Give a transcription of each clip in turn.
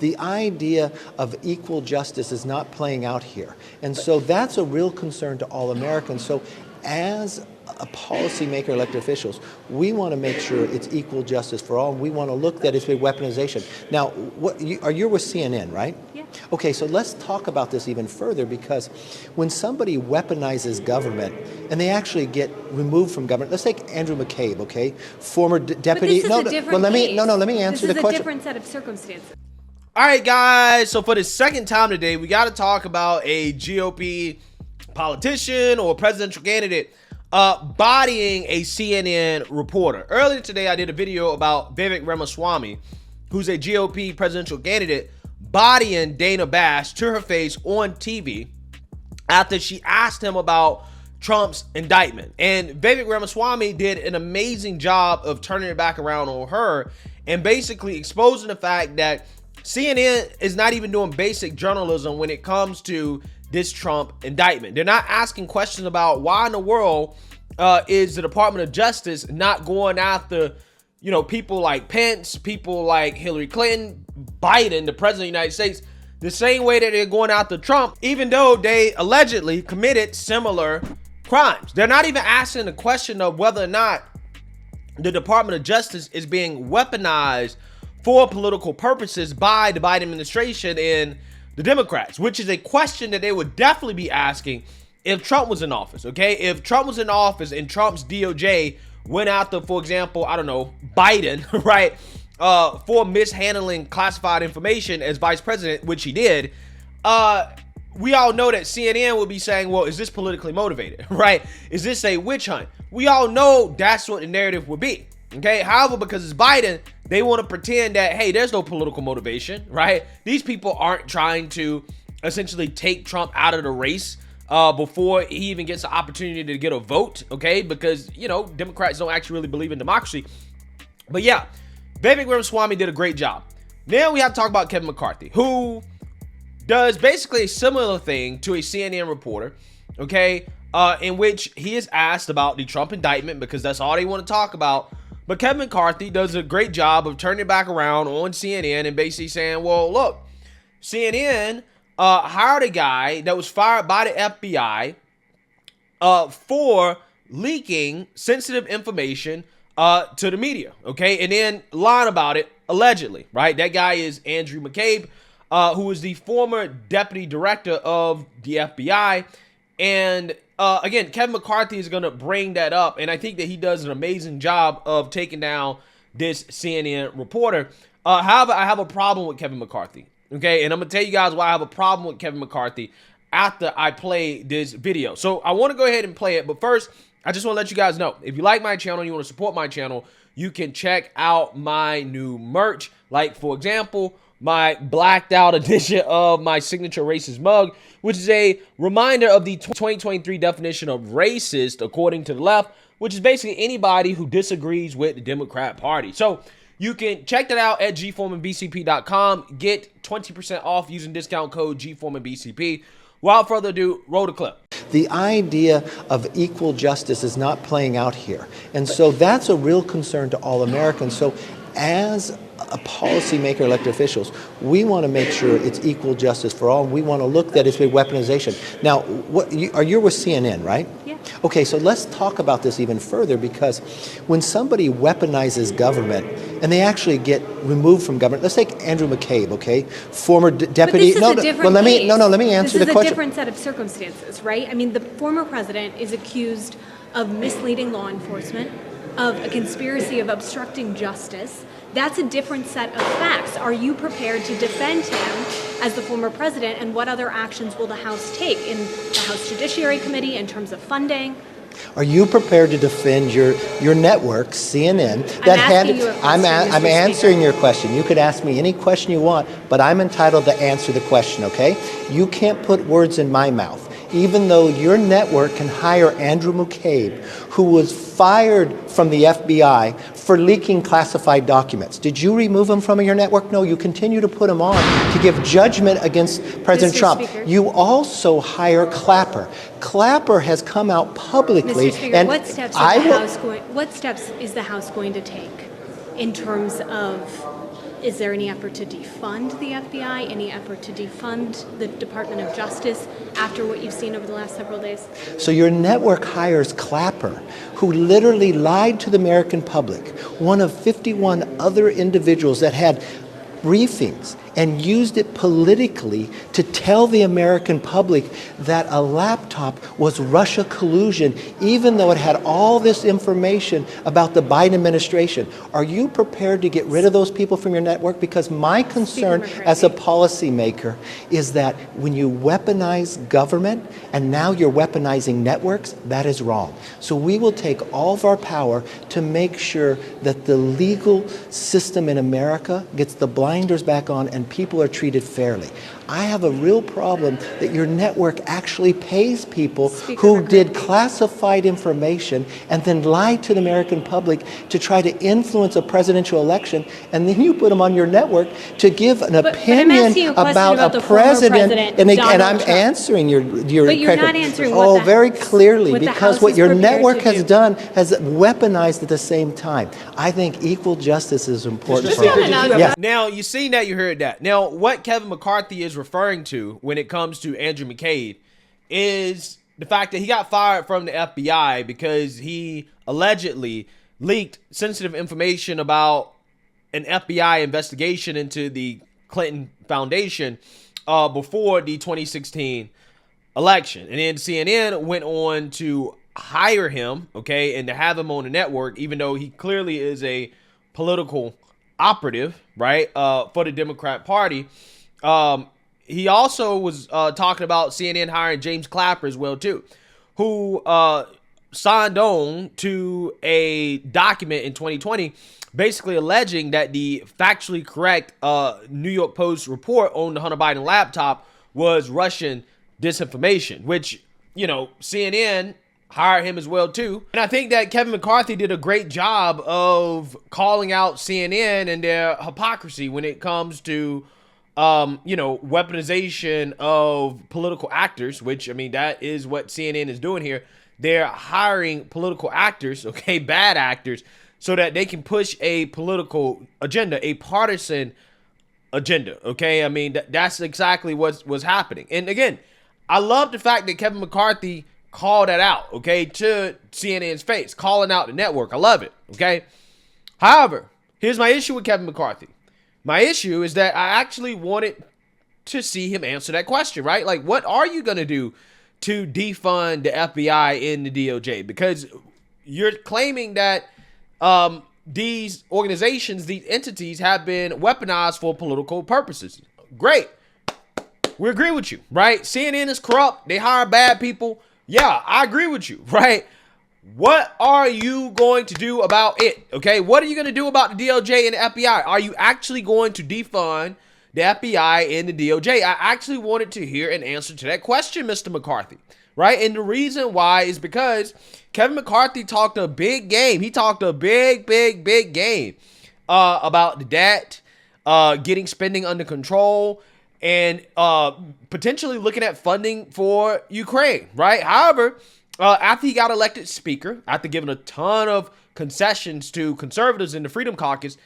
the idea of equal justice is not playing out here. And so that's a real concern to all Americans. So as a policymaker, elected officials, we want to make sure it's equal justice for all. We want to look at that as a weaponization. Now, you're with CNN, right? Yeah. Okay, so let's talk about this even further, because when somebody weaponizes government and they actually get removed from government, let's take Andrew McCabe, okay, former deputy. But this is a different case. Let me answer the question. This is a different set of circumstances. All right, guys. So for the second time today, we got to talk about a GOP politician or presidential candidate bodying a CNN reporter. Earlier today, I did a video about Vivek Ramaswamy, who's a GOP presidential candidate, bodying Dana Bash to her face on TV after she asked him about Trump's indictment. And Vivek Ramaswamy did an amazing job of turning it back around on her and basically exposing the fact that CNN is not even doing basic journalism when it comes to this Trump indictment. They're not asking questions about why in the world is the Department of Justice not going after, people like Pence, people like Hillary Clinton, Biden, the president of the United States, the same way that they're going after Trump, even though they allegedly committed similar crimes. They're not even asking the question of whether or not the Department of Justice is being weaponized for political purposes by the Biden administration and the Democrats, which is a question that they would definitely be asking if Trump was in office, okay? If Trump was in office and Trump's DOJ went after, for example, Biden, right, for mishandling classified information as vice president, which he did, we all know that CNN would be saying, well, is this politically motivated, right? Is this a witch hunt? We all know that's what the narrative would be, okay? However, because it's Biden, they want to pretend that, hey, there's no political motivation, right? These people aren't trying to essentially take Trump out of the race before he even gets the opportunity to get a vote, okay? Because, Democrats don't actually really believe in democracy. But yeah, Vivek Ramaswamy did a great job. Now we have to talk about Kevin McCarthy, who does basically a similar thing to a CNN reporter, okay? In which he is asked about the Trump indictment because that's all they want to talk about. But Kevin McCarthy does a great job of turning it back around on CNN and basically saying, well, look, CNN hired a guy that was fired by the FBI for leaking sensitive information to the media, okay? And then lying about it, allegedly, right? That guy is Andrew McCabe, who is the former deputy director of the FBI. And again, Kevin McCarthy is going to bring that up, and I think that he does an amazing job of taking down this CNN reporter. However, I have a problem with Kevin McCarthy, okay? And I'm going to tell you guys why I have a problem with Kevin McCarthy after I play this video. So I want to go ahead and play it, but first, I just want to let you guys know, if you like my channel and you want to support my channel, you can check out my new merch, like, for example, my blacked out edition of my signature racist mug, which is a reminder of the 2023 definition of racist according to the left, which is basically anybody who disagrees with the Democrat Party. So you can check that out at gforemanbcp.com. Get 20% off using discount code gforemanbcp. Without further ado, roll the clip. The idea of equal justice is not playing out here. And so that's a real concern to all Americans. So as a policymaker, elected officials, we want to make sure it's equal justice for all. We want to look at that as a weaponization. Now, you're with CNN, right? Yeah. Okay, so let's talk about this even further, because when somebody weaponizes government and they actually get removed from government, let's take Andrew McCabe, okay, former deputy. But this is a different case. Let me answer the question. This is a different set of circumstances, right? I mean, the former president is accused of misleading law enforcement, of a conspiracy of obstructing justice. That's a different set of facts. Are you prepared to defend him as the former president, and what other actions will the House take in the House Judiciary Committee in terms of funding? Are you prepared to defend your network, CNN? I'm answering your question. You could ask me any question you want, but I'm entitled to answer the question, okay? You can't put words in my mouth. Even though your network can hire Andrew McCabe, who was fired from the FBI for leaking classified documents. Did you remove him from your network? No, you continue to put him on to give judgment against President Trump. Speaker. You also hire Clapper. Clapper has come out publicly. Mr. Speaker, and what steps is the House going to take in terms of Is there any effort to defund the FBI? Any effort to defund the Department of Justice after what you've seen over the last several days? So your network hires Clapper, who literally lied to the American public, one of 51 other individuals that had briefings and used it politically to tell the American public that a laptop was Russia collusion, even though it had all this information about the Biden administration. Are you prepared to get rid of those people from your network? Because my concern as a policymaker is that when you weaponize government and now you're weaponizing networks, that is wrong. So we will take all of our power to make sure that the legal system in America gets the blinders back on and people are treated fairly. I have a real problem that your network actually pays people who did classified information and then lied to the American public to try to influence a presidential election, and then you put them on your network to give an opinion about a president. And I'm answering your But you're not answering what very clearly, because what your network has done has weaponized at the same time. I think equal justice is important. Yes. Now, you seen that, you heard that. Now, what Kevin McCarthy is referring to when it comes to Andrew McCabe is the fact that he got fired from the FBI because he allegedly leaked sensitive information about an FBI investigation into the Clinton Foundation before the 2016 election. And then CNN went on to hire him, okay, and to have him on the network, even though he clearly is a political operative, right, for the Democrat Party. He also was talking about CNN hiring James Clapper as well, too, who signed on to a document in 2020 basically alleging that the factually correct New York Post report on the Hunter Biden laptop was Russian disinformation, which, you know, CNN hired him as well, too. And I think that Kevin McCarthy did a great job of calling out CNN and their hypocrisy when it comes to weaponization of political actors, which, I mean, that is what CNN is doing here. They're hiring political actors, okay, bad actors, so that they can push a political agenda, a partisan agenda, okay? I mean, that's exactly what's happening. And again, I love the fact that Kevin McCarthy called that out, okay, to CNN's face, calling out the network. I love it, okay? However, here's my issue with Kevin McCarthy. My issue is that I actually wanted to see him answer that question, right? Like, what are you going to do to defund the FBI and the DOJ? Because you're claiming that these organizations, these entities have been weaponized for political purposes. Great. We agree with you, right? CNN is corrupt. They hire bad people. Yeah, I agree with you, right? What are you going to do about it? Okay, what are you going to do about the DOJ and the FBI? Are you actually going to defund the FBI and the DOJ? I actually wanted to hear an answer to that question, Mr. McCarthy, right? And the reason why is because Kevin McCarthy talked a big game. He talked a big game about the debt, getting spending under control, and potentially looking at funding for Ukraine, right? However, after he got elected speaker, after giving a ton of concessions to conservatives in the Freedom Caucus,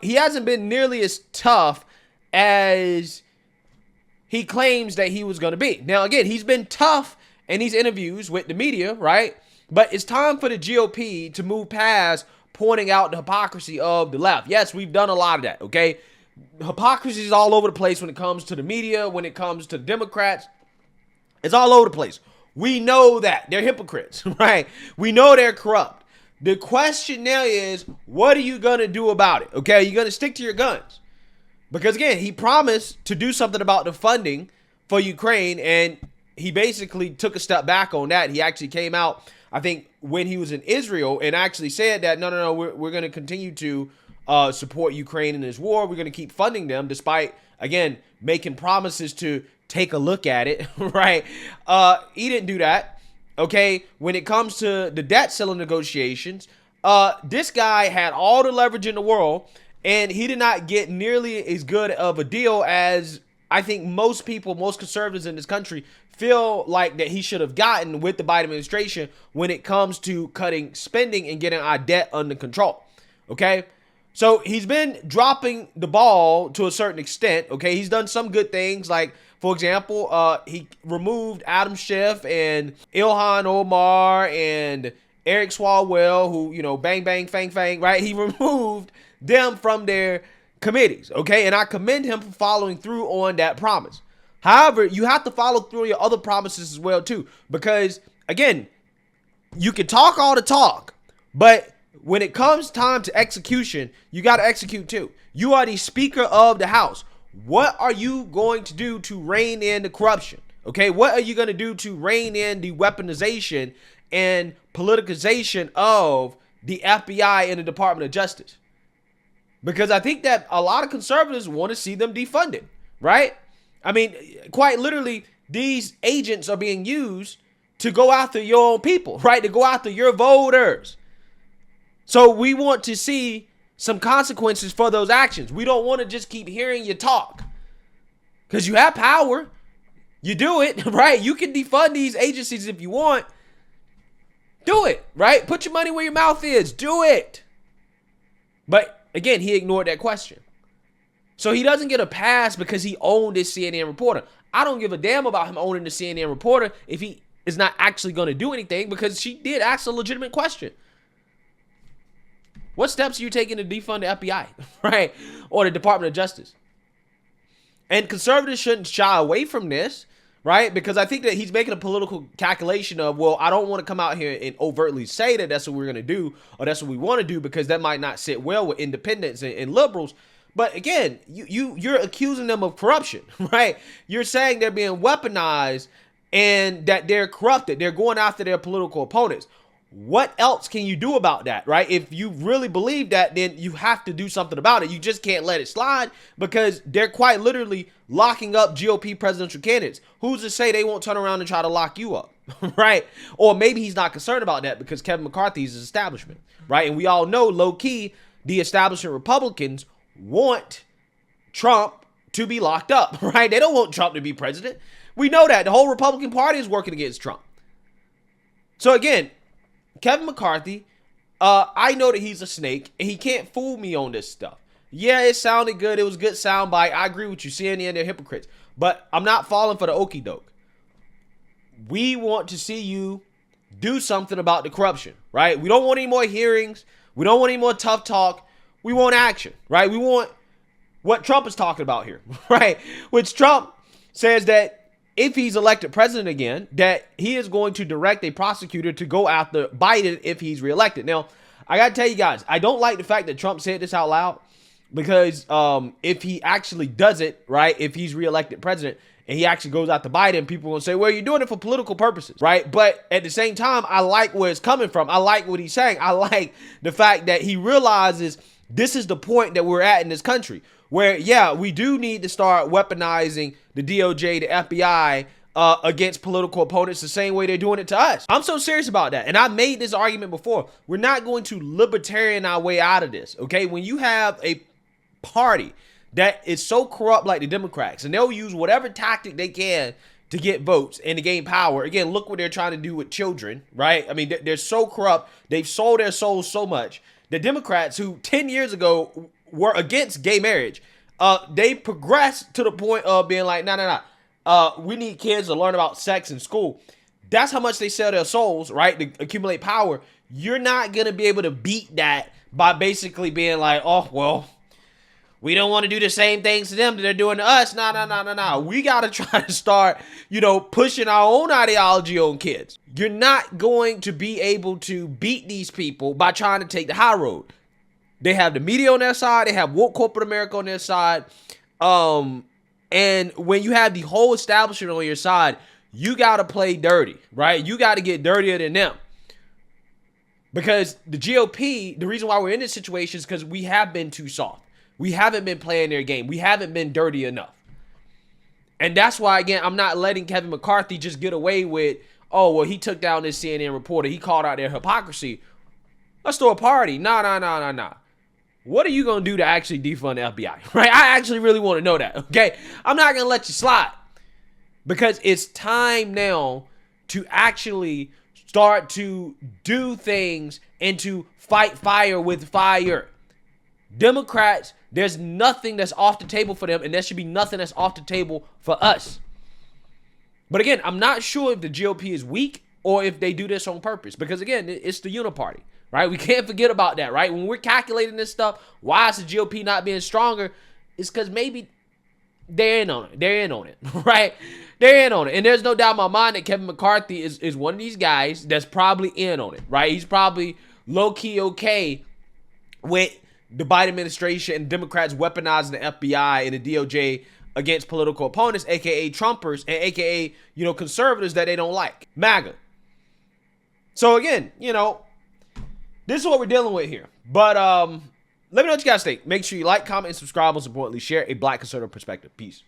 he hasn't been nearly as tough as he claims that he was going to be. Now, again, he's been tough in these interviews with the media, right? But it's time for the GOP to move past pointing out the hypocrisy of the left. Yes, we've done a lot of that, okay? Hypocrisy is all over the place when it comes to the media, when it comes to Democrats. It's all over the place. We know that they're hypocrites, right? We know they're corrupt. The question now is, what are you going to do about it? Okay, are you going to stick to your guns? Because again, he promised to do something about the funding for Ukraine, and he basically took a step back on that. He actually came out, I think, when he was in Israel and actually said that, no, we're going to continue to support Ukraine in this war. We're going to keep funding them despite, again, making promises to take a look at it, right? He didn't do that, okay? When it comes to the debt ceiling negotiations, this guy had all the leverage in the world, and he did not get nearly as good of a deal as I think most people, most conservatives in this country feel like that he should have gotten with the Biden administration when it comes to cutting spending and getting our debt under control, okay? So he's been dropping the ball to a certain extent. Okay, he's done some good things, like for example, he removed Adam Schiff and Ilhan Omar and Eric Swalwell, who bang bang fang fang, right? He removed them from their committees. Okay, and I commend him for following through on that promise. However, you have to follow through on your other promises as well too, because again, you can talk all the talk, but when it comes time to execution, you got to execute too. You are the Speaker of the House. What are you going to do to rein in the corruption? Okay, what are you going to do to rein in the weaponization and politicization of the FBI and the Department of Justice? Because I think that a lot of conservatives want to see them defunded, right? I mean, quite literally, these agents are being used to go after your own people, right? To go after your voters. So we want to see some consequences for those actions. We don't want to just keep hearing you talk, because you have power. You do it, right? You can defund these agencies if you want. Do it, right? Put your money where your mouth is. Do it. But again, he ignored that question. So he doesn't get a pass because he owned this CNN reporter. I don't give a damn about him owning the CNN reporter if he is not actually going to do anything, because she did ask a legitimate question. What steps are you taking to defund the FBI, right? Or the Department of Justice? And conservatives shouldn't shy away from this, right? Because I think that he's making a political calculation of, well, I don't want to come out here and overtly say that that's what we're going to do or that's what we want to do, because that might not sit well with independents and liberals. But again, you're accusing them of corruption, right? You're saying they're being weaponized and that they're corrupted. They're going after their political opponents. What else can you do about that, right? If you really believe that, then you have to do something about it. You just can't let it slide, because they're quite literally locking up GOP presidential candidates. Who's to say they won't turn around and try to lock you up, right? Or maybe he's not concerned about that because Kevin McCarthy is his establishment, right? And we all know, low-key, the establishment Republicans want Trump to be locked up, right? They don't want Trump to be president. We know that. The whole Republican Party is working against Trump. So again, Kevin McCarthy, I know that he's a snake, and he can't fool me on this stuff. Yeah, it sounded good. It was a good soundbite. I agree with you. CNN, they're hypocrites. But I'm not falling for the okie doke. We want to see you do something about the corruption, right? We don't want any more hearings. We don't want any more tough talk. We want action, right? We want what Trump is talking about here, right? Which Trump says that if he's elected president again, that he is going to direct a prosecutor to go after Biden if he's reelected. Now, I got to tell you guys, I don't like the fact that Trump said this out loud, because if he actually does it, right, if he's reelected president and he actually goes after Biden, people will say, well, you're doing it for political purposes, right? But at the same time, I like where it's coming from. I like what he's saying. I like the fact that he realizes this is the point that we're at in this country, where, yeah, we do need to start weaponizing the DOJ, the FBI, against political opponents the same way they're doing it to us. I'm so serious about that. And I made this argument before. We're not going to libertarian our way out of this, okay? When you have a party that is so corrupt like the Democrats, and they'll use whatever tactic they can to get votes and to gain power. Again, look what they're trying to do with children, right? I mean, they're so corrupt. They've sold their souls so much. The Democrats, who 10 years ago were against gay marriage, they progressed to the point of being like, no, we need kids to learn about sex in school. That's how much they sell their souls, right, to accumulate power. You're not going to be able to beat that by basically being like, oh, well, we don't want to do the same things to them that they're doing to us. No. We got to try to start, pushing our own ideology on kids. You're not going to be able to beat these people by trying to take the high road. They have the media on their side. They have woke corporate America on their side. And when you have the whole establishment on your side, you got to play dirty, right? You got to get dirtier than them. Because the GOP, the reason why we're in this situation is because we have been too soft. We haven't been playing their game. We haven't been dirty enough. And that's why, again, I'm not letting Kevin McCarthy just get away with, oh, well, he took down this CNN reporter. He called out their hypocrisy. Let's throw a party. Nah. What are you going to do to actually defund the FBI? Right? I actually really want to know that, okay? I'm not going to let you slide, because it's time now to actually start to do things and to fight fire with fire. Democrats, there's nothing that's off the table for them, and there should be nothing that's off the table for us. But again, I'm not sure if the GOP is weak or if they do this on purpose, because again, it's the uniparty, right? We can't forget about that, right? When we're calculating this stuff, why is the GOP not being stronger? It's because maybe they're in on it. They're in on it, right? They're in on it. And there's no doubt in my mind that Kevin McCarthy is one of these guys that's probably in on it, right? He's probably low-key okay with the Biden administration and Democrats weaponizing the FBI and the DOJ against political opponents, aka Trumpers, and aka, conservatives that they don't like. MAGA. So again, this is what we're dealing with here. But let me know what you guys think. Make sure you like, comment, and subscribe. Most importantly, share a Black conservative perspective. Peace.